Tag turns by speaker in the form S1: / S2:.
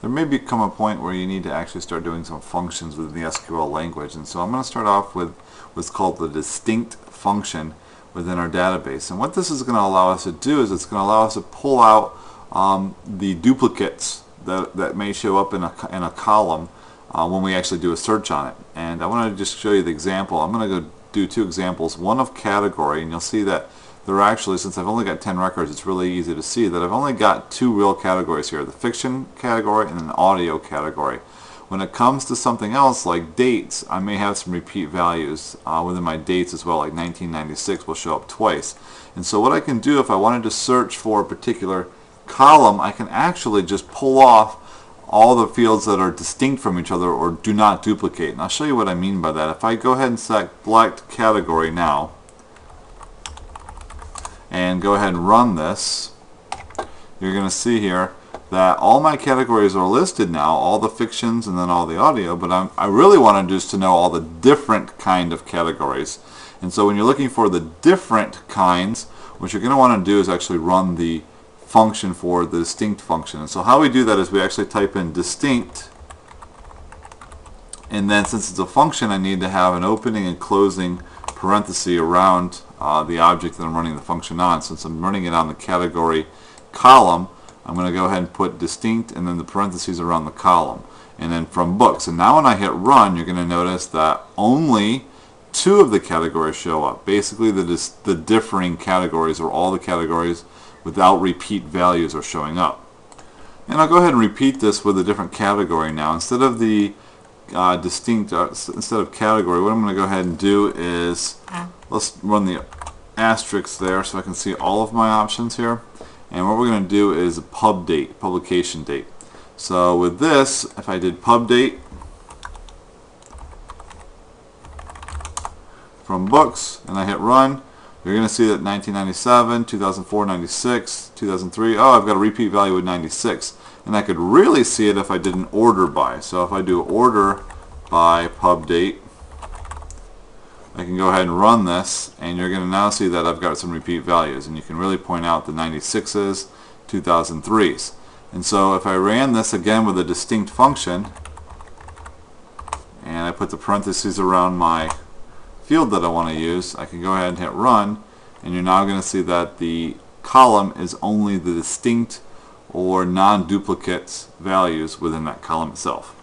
S1: there may become a point where you need to actually start doing some functions within the SQL language. And so I'm going to start off with what's called the distinct function within our database. And what this is going to allow us to do is it's going to allow us to pull out the duplicates that may show up in a column when we actually do a search on it. And I want to just show you the example. I'm going to go do two examples, one of category, and you'll see that there are actually, since I've only got 10 records, it's really easy to see that I've only got two real categories here, the fiction category and an audio category. When it comes to something else like dates, I may have some repeat values within my dates as well, like 1996 will show up twice. And so what I can do if I wanted to search for a particular column, I can actually just pull off all the fields that are distinct from each other or do not duplicate. And I'll show you what I mean by that. If I go ahead and select category now and go ahead and run this, you're going to see here that all my categories are listed now, all the fictions and then all the audio, but I really want to just to know all the different kind of categories. And so when you're looking for the different kinds, what you're going to want to do is actually run the function for the distinct function. And so how we do that is we actually type in distinct, and then since it's a function, I need to have an opening and closing parenthesis around the object that I'm running the function on. Since I'm running it on the category column, I'm going to go ahead and put distinct and then the parentheses around the column, and then from books. And now when I hit run, you're going to notice that only two of the categories show up. Basically the differing categories, or all the categories without repeat values, are showing up. And I'll go ahead and repeat this with a different category now. Instead of the instead of category, what I'm going to go ahead and do is, let's run the asterisk there so I can see all of my options here. And what we're going to do is a pub date, publication date. So with this, if I did pub date from books and I hit run, you're going to see that 1997, 2004, 96, 2003, oh, I've got a repeat value with 96. And I could really see it if I did an order by. So if I do order by pub date, I can go ahead and run this, and you're going to now see that I've got some repeat values, and you can really point out the 96s, 2003s. And so if I ran this again with a distinct function, and I put the parentheses around my field that I want to use, I can go ahead and hit run, and you're now going to see that the column is only the distinct or non-duplicate values within that column itself.